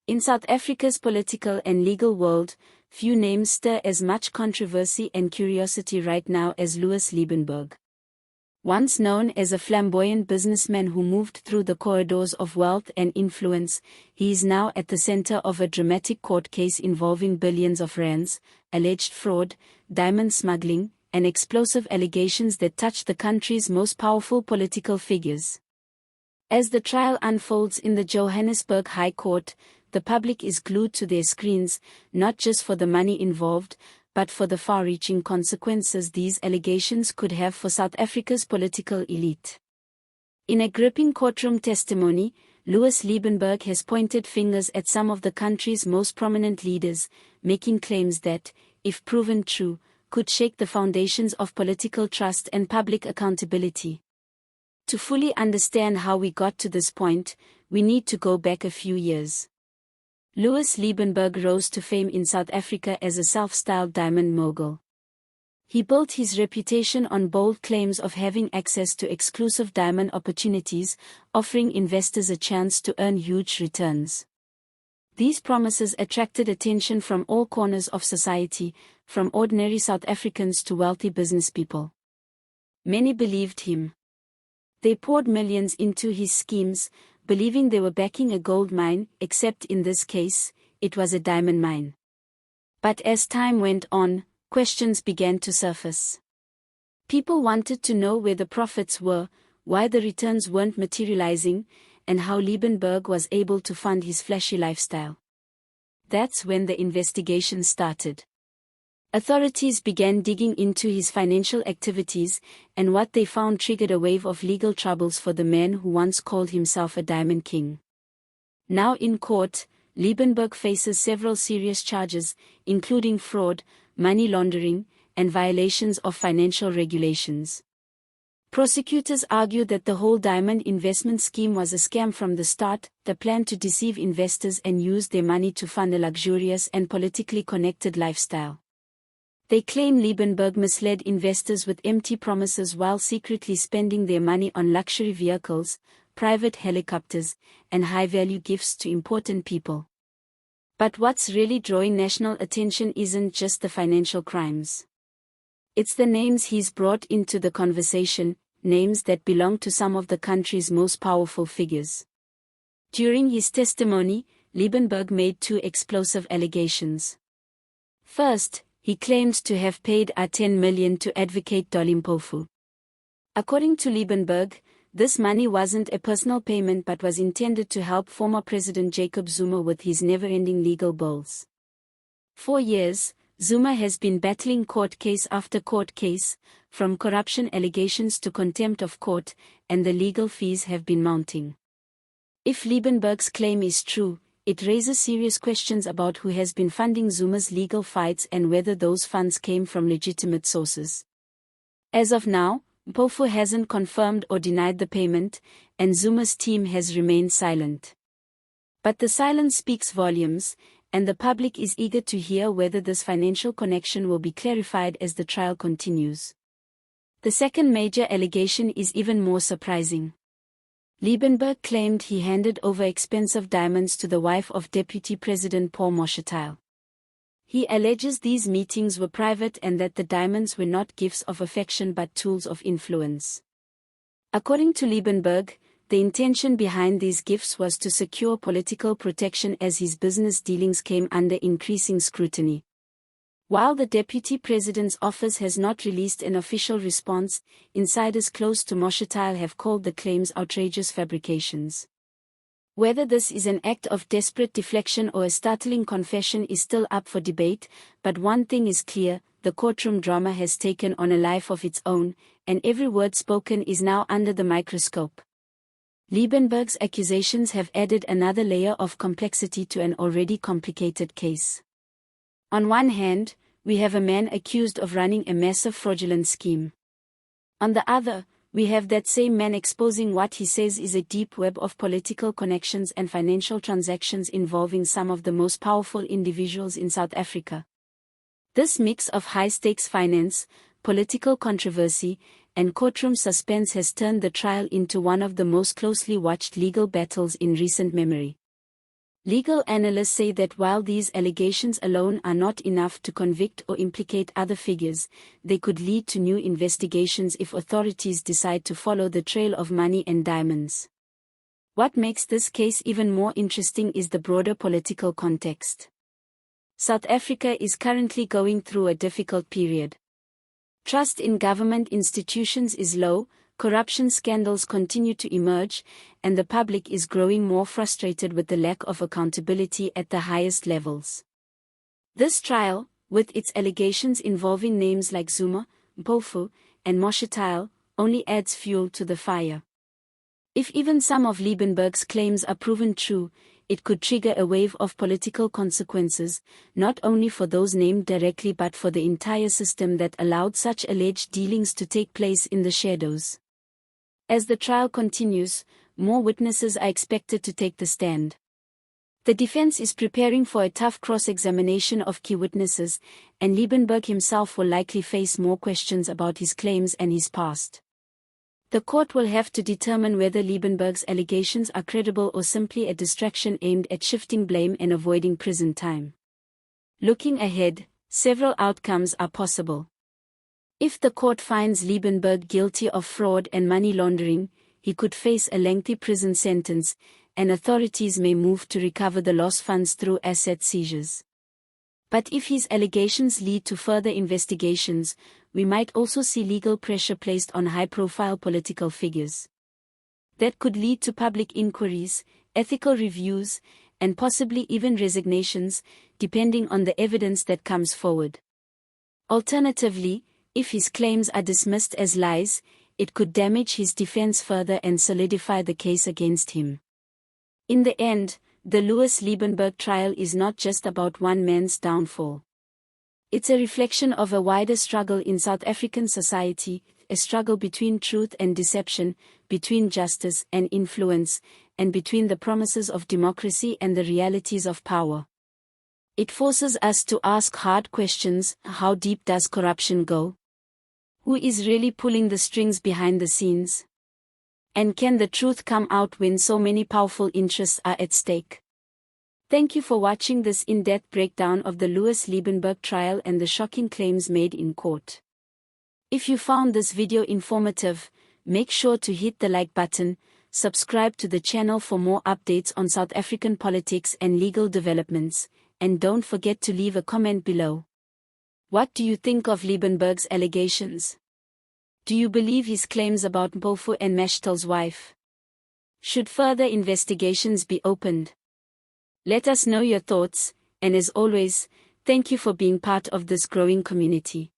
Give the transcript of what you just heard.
In South Africa's political and legal world, few names stir as much controversy and curiosity right now as Louis Liebenberg. Once known as a flamboyant businessman who moved through the corridors of wealth and influence, he is now at the center of a dramatic court case involving billions of rands, alleged fraud, diamond smuggling, and explosive allegations that touch the country's most powerful political figures. As the trial unfolds in the Johannesburg High Court, the public is glued to their screens, not just for the money involved, but for the far-reaching consequences these allegations could have for South Africa's political elite. In a gripping courtroom testimony, Louis Liebenberg has pointed fingers at some of the country's most prominent leaders, making claims that, if proven true, could shake the foundations of political trust and public accountability. To fully understand how we got to this point, we need to go back a few years. Louis Liebenberg rose to fame in South Africa as a self-styled diamond mogul. He built his reputation on bold claims of having access to exclusive diamond opportunities, offering investors a chance to earn huge returns. These promises attracted attention from all corners of society, from ordinary South Africans to wealthy businesspeople. Many believed him. They poured millions into his schemes, believing they were backing a gold mine, except in this case, it was a diamond mine. But as time went on, questions began to surface. People wanted to know where the profits were, why the returns weren't materializing, and how Liebenberg was able to fund his flashy lifestyle. That's when the investigation started. Authorities began digging into his financial activities, and what they found triggered a wave of legal troubles for the man who once called himself a diamond king. Now in court, Liebenberg faces several serious charges, including fraud, money laundering, and violations of financial regulations. Prosecutors argue that the whole diamond investment scheme was a scam from the start, the plan to deceive investors and use their money to fund a luxurious and politically connected lifestyle. They claim Liebenberg misled investors with empty promises while secretly spending their money on luxury vehicles, private helicopters, and high-value gifts to important people. But what's really drawing national attention isn't just the financial crimes. It's the names he's brought into the conversation, names that belong to some of the country's most powerful figures. During his testimony, Liebenberg made two explosive allegations. First, he claimed to have paid R10 million to Advocate Dali Mpofu. According to Liebenberg, this money wasn't a personal payment but was intended to help former President Jacob Zuma with his never-ending legal bills. For years, Zuma has been battling court case after court case, from corruption allegations to contempt of court, and the legal fees have been mounting. If Liebenberg's claim is true, it raises serious questions about who has been funding Zuma's legal fights and whether those funds came from legitimate sources. As of now, Mpofu hasn't confirmed or denied the payment, and Zuma's team has remained silent. But the silence speaks volumes, and the public is eager to hear whether this financial connection will be clarified as the trial continues. The second major allegation is even more surprising. Liebenberg claimed he handed over expensive diamonds to the wife of Deputy President Paul Mashatile. He alleges these meetings were private and that the diamonds were not gifts of affection but tools of influence. According to Liebenberg, the intention behind these gifts was to secure political protection as his business dealings came under increasing scrutiny. While the Deputy President's office has not released an official response, insiders close to Moshettile have called the claims outrageous fabrications. Whether this is an act of desperate deflection or a startling confession is still up for debate, but one thing is clear, the courtroom drama has taken on a life of its own, and every word spoken is now under the microscope. Liebenberg's accusations have added another layer of complexity to an already complicated case. On one hand, we have a man accused of running a massive fraudulent scheme. On the other, we have that same man exposing what he says is a deep web of political connections and financial transactions involving some of the most powerful individuals in South Africa. This mix of high-stakes finance, political controversy, and courtroom suspense has turned the trial into one of the most closely watched legal battles in recent memory. Legal analysts say that while these allegations alone are not enough to convict or implicate other figures, they could lead to new investigations if authorities decide to follow the trail of money and diamonds. What makes this case even more interesting is the broader political context. South Africa is currently going through a difficult period. Trust in government institutions is low, corruption scandals continue to emerge, and the public is growing more frustrated with the lack of accountability at the highest levels. This trial, with its allegations involving names like Zuma, Mpofu, and Moshettile, only adds fuel to the fire. If even some of Liebenberg's claims are proven true, it could trigger a wave of political consequences, not only for those named directly but for the entire system that allowed such alleged dealings to take place in the shadows. As the trial continues, more witnesses are expected to take the stand. The defense is preparing for a tough cross-examination of key witnesses, and Liebenberg himself will likely face more questions about his claims and his past. The court will have to determine whether Liebenberg's allegations are credible or simply a distraction aimed at shifting blame and avoiding prison time. Looking ahead, several outcomes are possible. If the court finds Liebenberg guilty of fraud and money laundering, he could face a lengthy prison sentence, and authorities may move to recover the lost funds through asset seizures. But if his allegations lead to further investigations, we might also see legal pressure placed on high-profile political figures. That could lead to public inquiries, ethical reviews, and possibly even resignations, depending on the evidence that comes forward. Alternatively, if his claims are dismissed as lies, it could damage his defense further and solidify the case against him. In the end, the Louis Liebenberg trial is not just about one man's downfall. It's a reflection of a wider struggle in South African society, a struggle between truth and deception, between justice and influence, and between the promises of democracy and the realities of power. It forces us to ask hard questions: how deep does corruption go? Who is really pulling the strings behind the scenes? And can the truth come out when so many powerful interests are at stake? Thank you for watching this in-depth breakdown of the Louis Liebenberg trial and the shocking claims made in court. If you found this video informative, make sure to hit the like button, subscribe to the channel for more updates on South African politics and legal developments, and don't forget to leave a comment below. What do you think of Liebenberg's allegations? Do you believe his claims about Mpofu and Mashattile's wife? Should further investigations be opened? Let us know your thoughts, and as always, thank you for being part of this growing community.